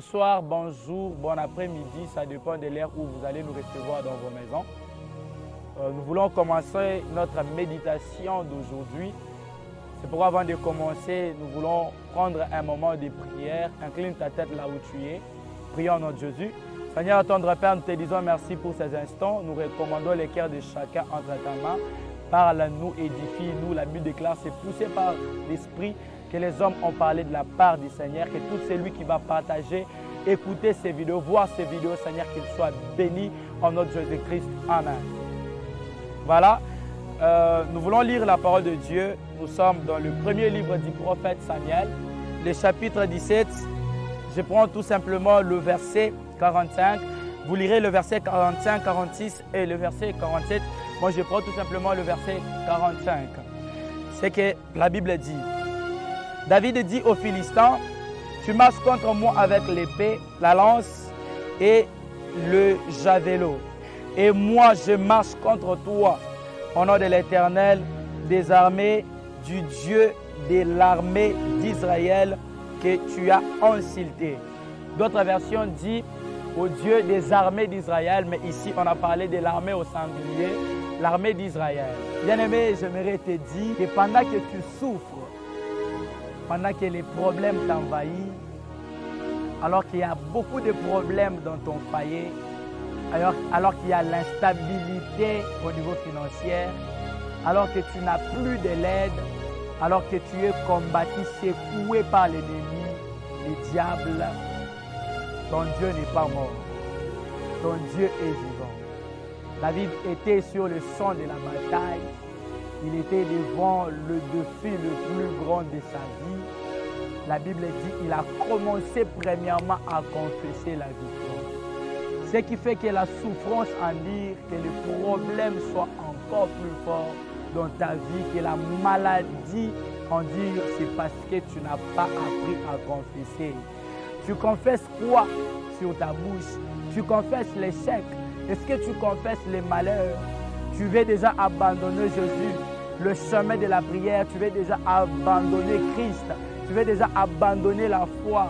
Bonsoir, bonjour, bon après-midi, ça dépend de l'heure où vous allez nous recevoir dans vos maisons. Nous voulons commencer notre méditation d'aujourd'hui. C'est pourquoi avant de commencer, nous voulons prendre un moment de prière. Incline ta tête là où tu es. Prions notre Jésus. Seigneur, tendre Père, nous te disons merci pour ces instants. Nous recommandons les cœurs de chacun entre ta main. Parle-nous, édifie-nous. La Bible déclare, c'est poussé par l'Esprit que les hommes ont parlé de la part du Seigneur, que tout celui qui va partager, écouter ces vidéos, voir ces vidéos, Seigneur, qu'il soit béni en notre Jésus-Christ. Amen. Voilà, nous voulons lire la parole de Dieu. Nous sommes dans le premier livre du prophète Samuel, le chapitre 17. Je prends tout simplement le verset 45. Vous lirez le verset 45, 46 et le verset 47. Moi, je prends tout simplement le verset 45. C'est que la Bible dit, David dit aux Philistins, tu marches contre moi avec l'épée, la lance et le javelot. Et moi, je marche contre toi au nom de l'Éternel des armées, du Dieu de l'armée d'Israël que tu as insulté. D'autres versions disent au Dieu des armées d'Israël, mais ici, on a parlé de l'armée au singulier, l'armée d'Israël. Bien-aimé, j'aimerais te dire que pendant que tu souffres, pendant que les problèmes t'envahissent, alors qu'il y a beaucoup de problèmes dans ton foyer, alors qu'il y a l'instabilité au niveau financier, alors que tu n'as plus de l'aide, alors que tu es combattu, secoué par l'ennemi, le diable, ton Dieu n'est pas mort. Ton Dieu est vivant. David était sur le champ de la bataille. Il était devant le défi le plus grand de sa vie. La Bible dit qu'il a commencé premièrement à confesser la victoire. Ce qui fait que la souffrance en dire, que le problème soit encore plus fort dans ta vie, que la maladie en dire, c'est parce que tu n'as pas appris à confesser. Tu confesses quoi sur ta bouche? Tu confesses l'échec. Est-ce que tu confesses les malheurs? Tu veux déjà abandonner Jésus, le chemin de la prière. Tu veux déjà abandonner Christ. Tu veux déjà abandonner la foi.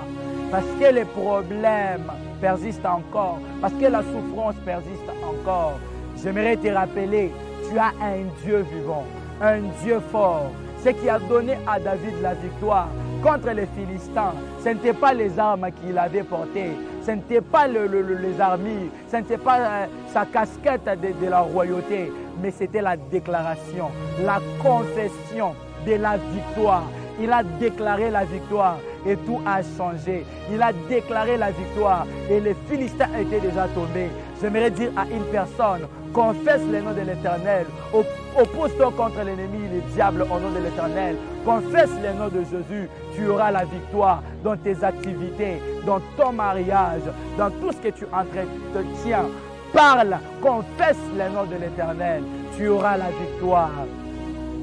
Parce que les problèmes persistent encore. Parce que la souffrance persiste encore. J'aimerais te rappeler, tu as un Dieu vivant, un Dieu fort. Ce qui a donné à David la victoire contre les Philistins, ce n'était pas les armes qu'il avait portées, ce n'était pas les armures, ce n'était pas sa casquette de la royauté, mais c'était la déclaration, la confession de la victoire. Il a déclaré la victoire et tout a changé. Il a déclaré la victoire et les Philistins étaient déjà tombés. J'aimerais dire à une personne, confesse le nom de l'Éternel. Oppose-toi contre l'ennemi, le diable, au nom de l'Éternel. Confesse le nom de Jésus. Tu auras la victoire dans tes activités, dans ton mariage, dans tout ce que tu entretiens. Parle, confesse le nom de l'Éternel. Tu auras la victoire.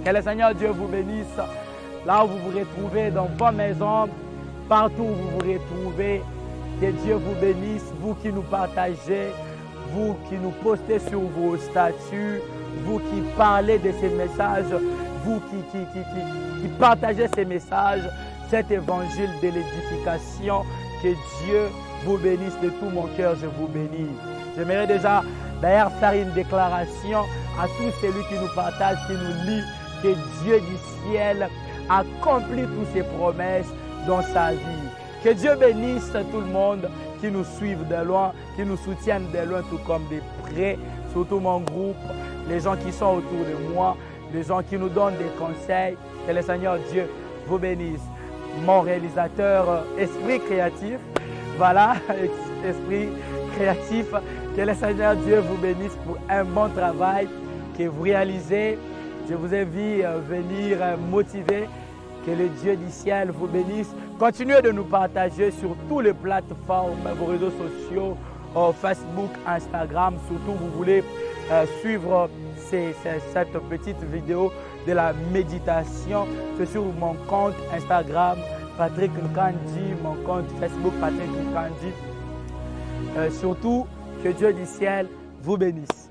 Que le Seigneur Dieu vous bénisse. Là où vous vous retrouvez, dans vos maisons, partout où vous vous retrouvez, que Dieu vous bénisse, vous qui nous partagez, vous qui nous postez sur vos statuts, vous qui parlez de ces messages, vous qui partagez ces messages, cet évangile de l'édification, que Dieu vous bénisse de tout mon cœur, je vous bénis. J'aimerais déjà d'ailleurs faire une déclaration à tous celui qui nous partage, qui nous lit, que Dieu du ciel accomplit toutes ses promesses dans sa vie. Que Dieu bénisse tout le monde qui nous suivent de loin, qui nous soutiennent de loin tout comme de près, surtout mon groupe, les gens qui sont autour de moi, les gens qui nous donnent des conseils. Que le Seigneur Dieu vous bénisse. Mon réalisateur Esprit Créatif, voilà, Esprit Créatif, que le Seigneur Dieu vous bénisse pour un bon travail que vous réalisez. Je vous invite à venir motiver. Que le Dieu du ciel vous bénisse. Continuez de nous partager sur toutes les plateformes, vos réseaux sociaux, Facebook, Instagram. Surtout, vous voulez suivre cette petite vidéo de la méditation. C'est sur mon compte Instagram, Patrick Nkandi, mon compte Facebook, Patrick Nkandi. Surtout, que Dieu du ciel vous bénisse.